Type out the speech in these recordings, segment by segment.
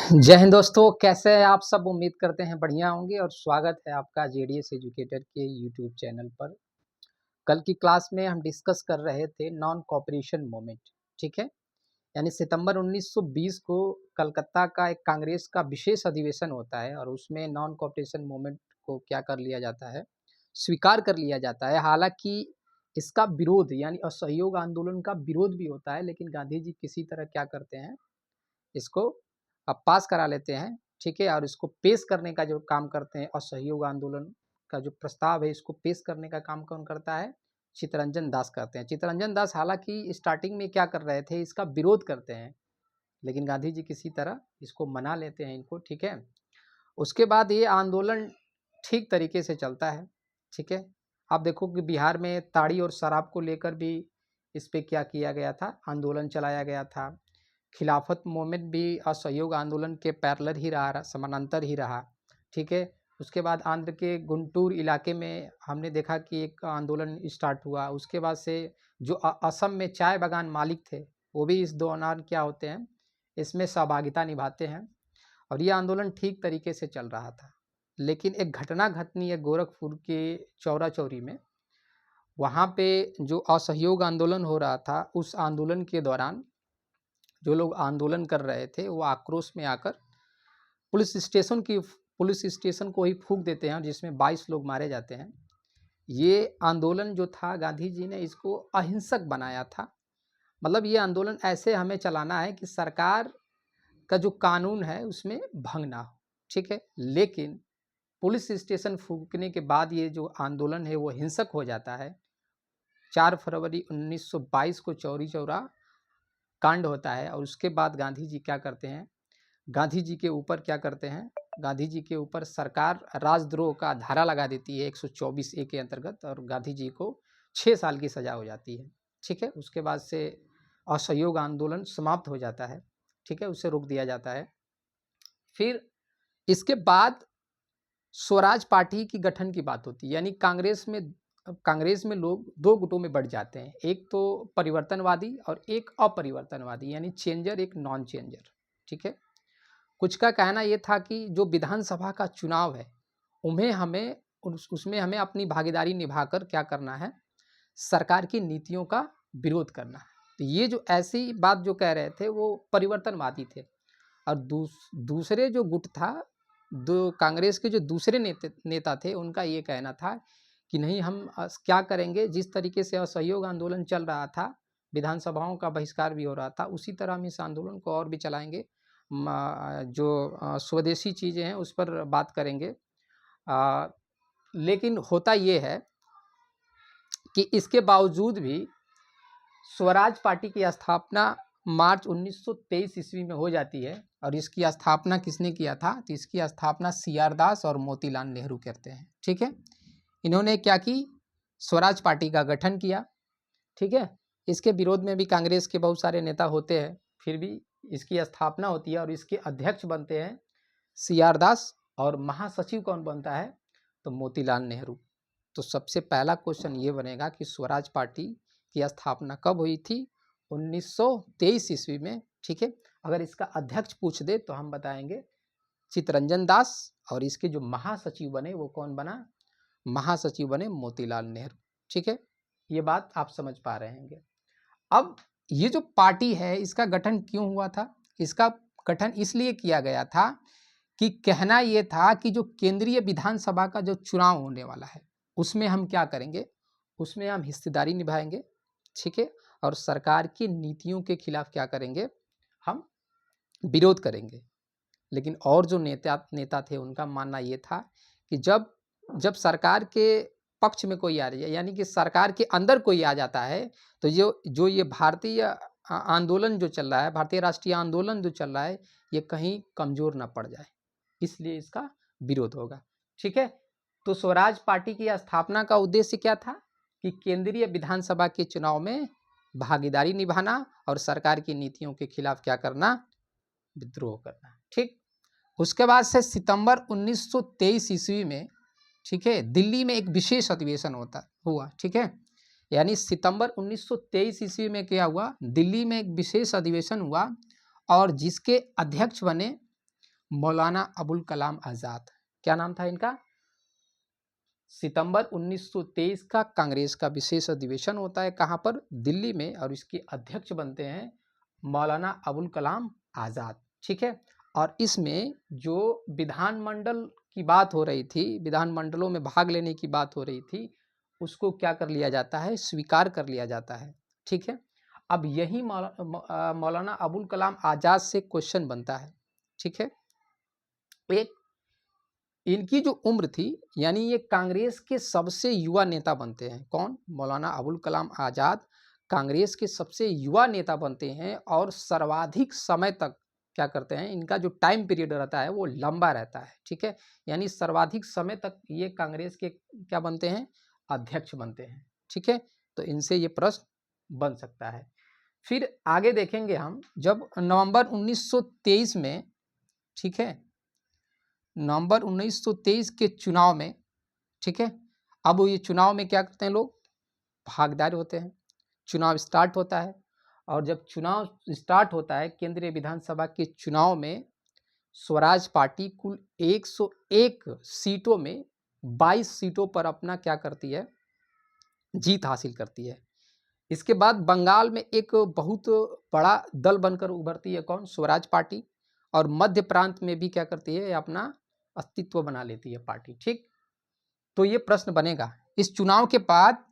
जय हिंद दोस्तों, कैसे हैं आप सब। उम्मीद करते हैं बढ़िया होंगे और स्वागत है आपका जेडीएस एजुकेटर के यूट्यूब चैनल पर। कल की क्लास में हम डिस्कस कर रहे थे नॉन कॉपरेशन मूवमेंट। ठीक है, यानी सितंबर 1920 को कलकत्ता का एक कांग्रेस का विशेष अधिवेशन होता है और उसमें नॉन कॉपरेशन मूवमेंट को क्या कर लिया जाता है, स्वीकार कर लिया जाता है। हालांकि इसका विरोध यानी असहयोग आंदोलन का विरोध भी होता है, लेकिन गांधी जी किसी तरह क्या करते हैं, इसको पास करा लेते हैं। ठीक है, और इसको पेश करने का जो काम करते हैं, असहयोग आंदोलन का जो प्रस्ताव है इसको पेश करने का काम कौन करता है, चित्तरंजन दास करते हैं। चित्तरंजन दास हालांकि स्टार्टिंग में क्या कर रहे थे, इसका विरोध करते हैं, लेकिन गांधी जी किसी तरह इसको मना लेते हैं इनको। ठीक है, उसके बाद ये आंदोलन ठीक तरीके से चलता है। ठीक है, आप देखो कि बिहार में ताड़ी और शराब को लेकर भी इस पे क्या किया गया था, आंदोलन चलाया गया था। खिलाफत मूवमेंट भी असहयोग आंदोलन के पैरेलल ही रहा, समानांतर ही रहा। ठीक है, उसके बाद आंध्र के गुंटूर इलाके में हमने देखा कि एक आंदोलन स्टार्ट हुआ। उसके बाद से जो असम में चाय बागान मालिक थे वो भी इस दौरान क्या होते हैं, इसमें सहभागिता निभाते हैं और ये आंदोलन ठीक तरीके से चल रहा था। लेकिन एक घटना घटनी है गोरखपुर के चौरा चौरी में। वहाँ पे जो असहयोग आंदोलन हो रहा था, उस आंदोलन के दौरान जो लोग आंदोलन कर रहे थे वो आक्रोश में आकर पुलिस स्टेशन को ही फूंक देते हैं, जिसमें 22 लोग मारे जाते हैं। ये आंदोलन जो था, गांधी जी ने इसको अहिंसक बनाया था। मतलब ये आंदोलन ऐसे हमें चलाना है कि सरकार का जो कानून है उसमें भंग ना हो। ठीक है, लेकिन पुलिस स्टेशन फूंकने के बाद ये जो आंदोलन है वो हिंसक हो जाता है। 4 फरवरी 1922 को चौरी चौरा कांड होता है और उसके बाद गांधी जी क्या करते हैं, गांधी जी के ऊपर क्या करते हैं, गांधी जी के ऊपर सरकार राजद्रोह का धारा लगा देती है 124A के अंतर्गत, और गांधी जी को 6 साल की सजा हो जाती है। ठीक है, उसके बाद से असहयोग आंदोलन समाप्त हो जाता है। ठीक है, उसे रोक दिया जाता है। फिर इसके बाद स्वराज पार्टी की गठन की बात होती है, यानी कांग्रेस में लोग 2 गुटों में बढ़ जाते हैं, एक तो परिवर्तनवादी और एक अपरिवर्तनवादी, यानी चेंजर एक नॉन चेंजर। ठीक है, कुछ का कहना यह था कि जो विधानसभा का चुनाव है उसमें हमें अपनी भागीदारी निभाकर क्या करना है, सरकार की नीतियों का विरोध करना है। तो ये जो ऐसी बात जो कह रहे थे वो परिवर्तनवादी थे। और दूसरे जो गुट था, दो कांग्रेस के जो दूसरे नेता थे, उनका ये कहना था कि नहीं, हम क्या करेंगे, जिस तरीके से असहयोग आंदोलन चल रहा था, विधानसभाओं का बहिष्कार भी हो रहा था, उसी तरह हम इस आंदोलन को और भी चलाएंगे। जो स्वदेशी चीज़ें हैं उस पर बात करेंगे। लेकिन होता ये है कि इसके बावजूद भी स्वराज पार्टी की स्थापना मार्च 1923 ईस्वी में हो जाती है। और इसकी स्थापना किसने किया था, तो इसकी स्थापना CR दास और मोतीलाल नेहरू करते हैं। ठीक है, इन्होंने क्या की, स्वराज पार्टी का गठन किया। ठीक है, इसके विरोध में भी कांग्रेस के बहुत सारे नेता होते हैं, फिर भी इसकी स्थापना होती है और इसके अध्यक्ष बनते हैं CR दास, और महासचिव कौन बनता है, तो मोतीलाल नेहरू। तो सबसे पहला क्वेश्चन ये बनेगा कि स्वराज पार्टी की स्थापना कब हुई थी, 1923 ईस्वी में। ठीक है, अगर इसका अध्यक्ष पूछ दे तो हम बताएंगे चित्तरंजन दास, और इसके जो महासचिव बने वो कौन बना, महासचिव बने मोतीलाल नेहरू। ठीक है, ये बात आप समझ पा रहे होंगे। अब ये जो पार्टी है इसका गठन क्यों हुआ था, इसका गठन इसलिए किया गया था कि कहना यह था कि जो केंद्रीय विधानसभा का जो चुनाव होने वाला है उसमें हम क्या करेंगे, उसमें हम हिस्सेदारी निभाएंगे। ठीक है, और सरकार की नीतियों के खिलाफ क्या करेंगे, हम विरोध करेंगे। लेकिन और जो नेता थे उनका मानना ये था कि जब सरकार के पक्ष में कोई आ रही है, यानी कि सरकार के अंदर कोई आ जाता है, तो जो ये भारतीय आंदोलन जो चल रहा है, भारतीय राष्ट्रीय आंदोलन जो चल रहा है, ये कहीं कमजोर ना पड़ जाए, इसलिए इसका विरोध होगा। ठीक है, तो स्वराज पार्टी की स्थापना का उद्देश्य क्या था कि केंद्रीय विधानसभा के चुनाव में भागीदारी निभाना और सरकार की नीतियों के खिलाफ क्या करना, विद्रोह करना। ठीक, उसके बाद से सितंबर 1923 ईस्वी में, ठीक है, दिल्ली में एक विशेष अधिवेशन हुआ। ठीक है, यानी सितंबर 1923 ईस्वी में क्या हुआ, दिल्ली में एक विशेष अधिवेशन हुआ और जिसके अध्यक्ष बने मौलाना अबुल कलाम आज़ाद। क्या नाम था इनका? सितंबर 1923 का कांग्रेस का विशेष अधिवेशन होता है, कहाँ पर? दिल्ली में, और इसके अध्यक्ष बनते हैं मौलाना अबुल कलाम आज़ाद। ठीक है, और इसमें जो विधानमंडल की बात हो रही थी, विधानमंडलों में भाग लेने की बात हो रही थी, उसको क्या कर लिया जाता है? स्वीकार कर लिया जाता है। ठीक है, अब यही मौलाना अबुल कलाम आज़ाद से क्वेश्चन बनता है। ठीक है, एक इनकी जो उम्र थी, यानी ये कांग्रेस के सबसे युवा नेता बनते हैं। कौन? मौलाना अबुल कलाम आज़ाद कांग्रेस के सबसे युवा नेता बनते हैं, और सर्वाधिक समय तक क्या करते हैं, इनका जो टाइम पीरियड रहता है वो लंबा रहता है। ठीक है, यानी सर्वाधिक समय तक ये कांग्रेस के क्या बनते हैं? अध्यक्ष बनते हैं। ठीक है, तो इनसे ये प्रश्न बन सकता है। फिर आगे देखेंगे हम, जब नवंबर 1923 में, ठीक है, नवंबर 1923 के चुनाव में, ठीक है, अब ये चुनाव में क्या करते हैं लोग? भागीदार होते हैं। चुनाव स्टार्ट होता है, और जब चुनाव स्टार्ट होता है, केंद्रीय विधानसभा के चुनाव में स्वराज पार्टी कुल 101 सीटों में 22 सीटों पर अपना क्या करती है? जीत हासिल करती है। इसके बाद बंगाल में एक बहुत बड़ा दल बनकर उभरती है। कौन? स्वराज पार्टी। और मध्य प्रांत में भी क्या करती है? अपना अस्तित्व बना लेती है पार्टी। ठीक, तो ये प्रश्न बनेगा, इस चुनाव के बाद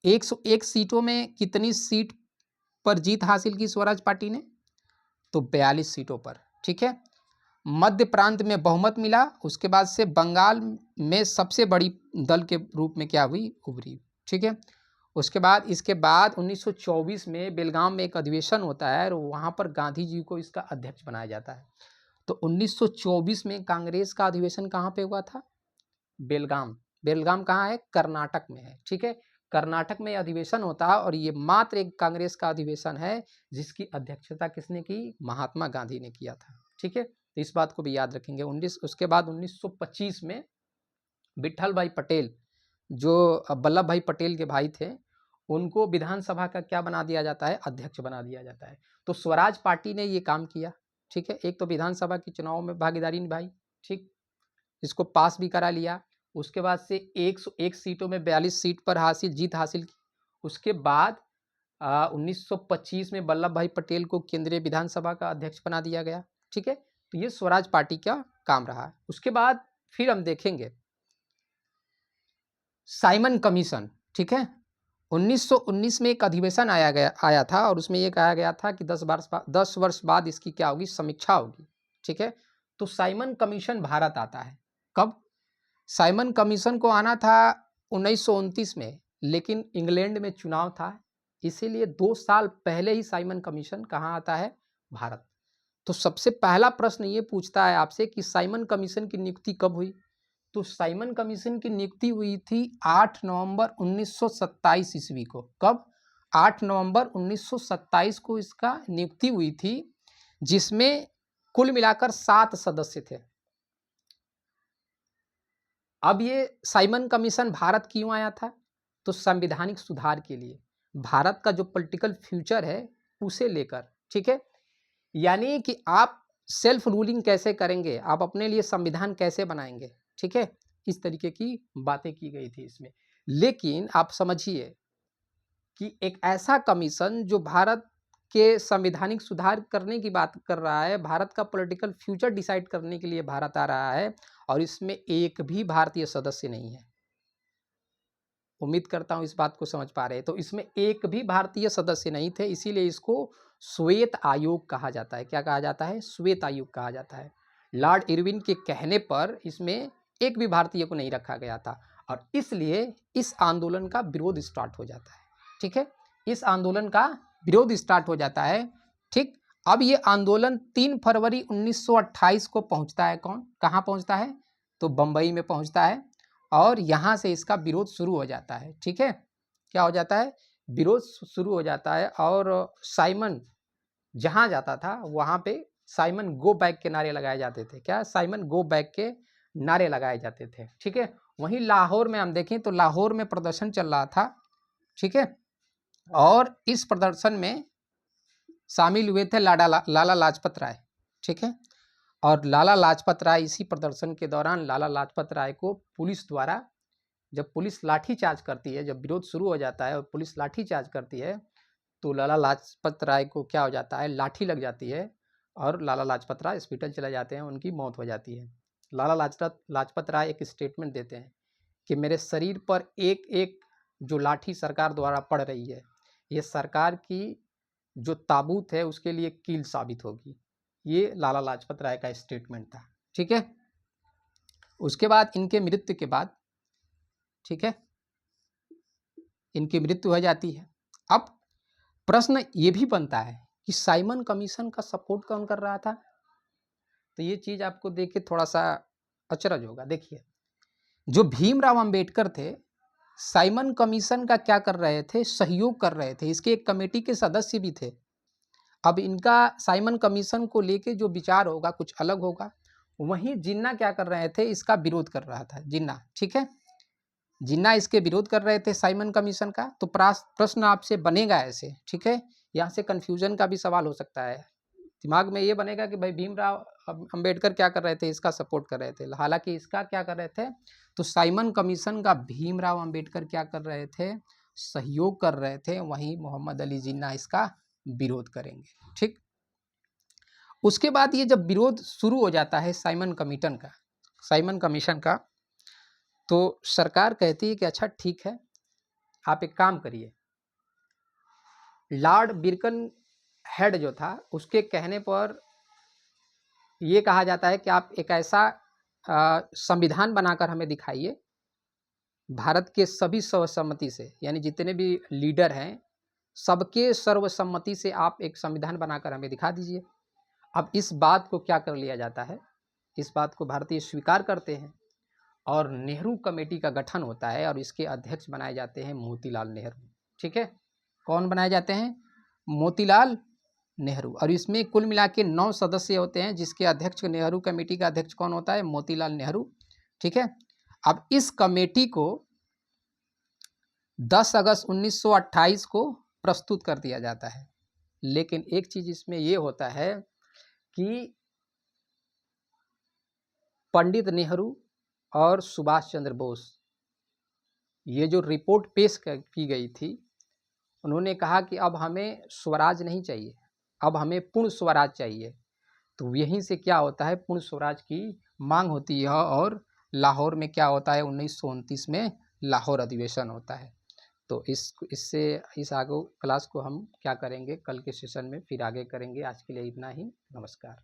101 सीटों में कितनी सीट पर जीत हासिल की स्वराज पार्टी ने? तो 42 सीटों पर। ठीक है, मध्य प्रांत में बहुमत मिला, उसके बाद से बंगाल में सबसे बड़ी दल के रूप में क्या हुई? उभरी। ठीक है, उसके बाद इसके बाद 1924 में बेलगाम में एक अधिवेशन होता है, और वहाँ पर गांधी जी को इसका अध्यक्ष बनाया जाता है। तो 1924 में कांग्रेस का अधिवेशन कहाँ पे हुआ था? बेलगाम। बेलगाम कहाँ है? कर्नाटक में है। ठीक है, कर्नाटक में अधिवेशन होता है, और ये मात्र एक कांग्रेस का अधिवेशन है जिसकी अध्यक्षता किसने की? महात्मा गांधी ने किया था। ठीक है, तो इस बात को भी याद रखेंगे। उसके बाद 1925 में विठल भाई पटेल, जो वल्लभ भाई पटेल के भाई थे, उनको विधानसभा का क्या बना दिया जाता है? अध्यक्ष बना दिया जाता है। तो स्वराज पार्टी ने ये काम किया। ठीक है, एक तो विधानसभा के चुनाव में भागीदारी निभाई, ठीक, इसको पास भी करा लिया। उसके बाद से 101 सीटों में 42 सीट पर जीत हासिल की। उसके बाद 1925 में वल्लभ भाई पटेल को केंद्रीय विधानसभा का अध्यक्ष बना दिया गया। ठीक है, तो ये स्वराज पार्टी का काम रहा। उसके बाद फिर हम देखेंगे साइमन कमीशन। ठीक है, 1919 में एक अधिवेशन आया था, और उसमें यह कहा गया था कि 10 वर्ष बाद इसकी क्या होगी? समीक्षा होगी। ठीक है, तो साइमन कमीशन भारत आता है। कब? साइमन कमीशन को आना था 1929 में, लेकिन इंग्लैंड में चुनाव था, इसीलिए 2 साल पहले ही साइमन कमीशन कहाँ आता है? भारत। तो सबसे पहला प्रश्न ये पूछता है आपसे कि साइमन कमीशन की नियुक्ति कब हुई? तो साइमन कमीशन की नियुक्ति हुई थी 8 नवंबर 1927 ईस्वी को। कब? 8 नवंबर 1927 को इसका नियुक्ति हुई थी, जिसमें कुल मिलाकर 7 सदस्य थे। अब ये साइमन कमीशन भारत क्यों आया था? तो संवैधानिक सुधार के लिए, भारत का जो पॉलिटिकल फ्यूचर है उसे लेकर। ठीक है, यानी कि आप सेल्फ रूलिंग कैसे करेंगे, आप अपने लिए संविधान कैसे बनाएंगे। ठीक है, इस तरीके की बातें की गई थी इसमें। लेकिन आप समझिए कि एक ऐसा कमीशन जो भारत के संवैधानिक सुधार करने की बात कर रहा है, भारत का पॉलिटिकल फ्यूचर डिसाइड करने के लिए भारत आ रहा है, और इसमें एक भी भारतीय सदस्य नहीं है। उम्मीद करता हूं इस बात को समझ पा रहे हैं। तो इसमें एक भी भारतीय सदस्य नहीं थे, इसीलिए इसको श्वेत आयोग कहा जाता है। क्या कहा जाता है? श्वेत आयोग कहा जाता है। लॉर्ड इरविन के कहने पर इसमें एक भी भारतीय को नहीं रखा गया था, और इसलिए इस आंदोलन का विरोध स्टार्ट हो जाता है। ठीक है, इस आंदोलन का विरोध स्टार्ट हो जाता है। ठीक, अब ये आंदोलन 3 फरवरी 1928 को पहुंचता है। कौन? कहाँ पहुंचता है? तो बंबई में पहुंचता है, और यहाँ से इसका विरोध शुरू हो जाता है। ठीक है, क्या हो जाता है? विरोध शुरू हो जाता है, और साइमन जहाँ जाता था वहाँ पे साइमन गो बैक के नारे लगाए जाते थे। क्या? साइमन गो बैक के नारे लगाए जाते थे। ठीक है, वहीं लाहौर में हम देखें तो लाहौर में प्रदर्शन चल रहा था। ठीक है, और इस प्रदर्शन में शामिल हुए थे लाला लाजपत राय। ठीक है, और लाला लाजपत राय इसी प्रदर्शन के दौरान लाला लाजपत राय को पुलिस द्वारा, जब पुलिस लाठीचार्ज करती है, जब विरोध शुरू हो जाता है और पुलिस लाठीचार्ज करती है, तो लाला लाजपत राय को क्या हो जाता है, लाठी लग जाती है और लाला लाजपत राय हॉस्पिटल चले जाते हैं, उनकी मौत हो जाती है। लाला लाजपत राय एक स्टेटमेंट देते हैं कि मेरे शरीर पर एक एक जो लाठी सरकार द्वारा पड़ रही है, ये सरकार की जो ताबूत है उसके लिए कील साबित होगी। ये लाला लाजपत राय का स्टेटमेंट था। ठीक है, उसके बाद इनके मृत्यु के बाद, ठीक है, इनकी मृत्यु हो जाती है। अब प्रश्न ये भी बनता है कि साइमन कमीशन का सपोर्ट कौन कर रहा था? तो ये चीज आपको देख के थोड़ा सा अचरज होगा। देखिए, जो भीमराव अंबेडकर थे, साइमन कमीशन का क्या कर रहे थे, सहयोग कर रहे थे, इसके एक कमेटी के सदस्य भी थे। अब इनका साइमन कमीशन को लेके जो विचार होगा कुछ अलग होगा। वहीं जिन्ना क्या कर रहे थे, इसका विरोध कर रहा था जिन्ना। ठीक है, जिन्ना इसके विरोध कर रहे थे साइमन कमीशन का। तो प्रश्न आपसे बनेगा ऐसे, ठीक है, यहाँ से कंफ्यूजन का भी सवाल हो सकता है, दिमाग में ये बनेगा कि भाई भीमराव अंबेडकर क्या कर रहे थे, इसका सपोर्ट कर रहे थे, हालांकि इसका क्या कर रहे थे, तो साइमन कमीशन का भीमराव अंबेडकर क्या कर रहे थे, सहयोग कर रहे थे, वहीं मोहम्मद अली जिन्ना इसका विरोध करेंगे। ठीक, उसके बाद ये जब विरोध शुरू हो जाता है साइमन कमीशन का, तो सरकार कहती है कि अच्छा ठीक है, आप एक काम करिए, लॉर्ड बिरकन हेड जो था उसके कहने पर ये कहा जाता है कि आप एक ऐसा संविधान बनाकर हमें दिखाइए, भारत के सभी सर्वसम्मति से, यानी जितने भी लीडर हैं सबके सर्वसम्मति से आप एक संविधान बनाकर हमें दिखा दीजिए। अब इस बात को क्या कर लिया जाता है, इस बात को भारतीय स्वीकार करते हैं और नेहरू कमेटी का गठन होता है और इसके अध्यक्ष बनाए जाते हैं मोतीलाल नेहरू। ठीक है, कौन बनाए जाते हैं, मोतीलाल नेहरू। और इसमें कुल मिला के 9 सदस्य होते हैं, जिसके अध्यक्ष, नेहरू कमेटी का अध्यक्ष कौन होता है, मोतीलाल नेहरू। ठीक है, अब इस कमेटी को 10 अगस्त 1928 को प्रस्तुत कर दिया जाता है। लेकिन एक चीज इसमें यह होता है कि पंडित नेहरू और सुभाष चंद्र बोस, ये जो रिपोर्ट पेश की गई थी, उन्होंने कहा कि अब हमें स्वराज नहीं चाहिए, अब हमें पूर्ण स्वराज चाहिए। तो यहीं से क्या होता है, पूर्ण स्वराज की मांग होती है और लाहौर में क्या होता है, 1929 में लाहौर अधिवेशन होता है। तो इस आगे क्लास को हम क्या करेंगे, कल के सेशन में फिर आगे करेंगे। आज के लिए इतना ही, नमस्कार।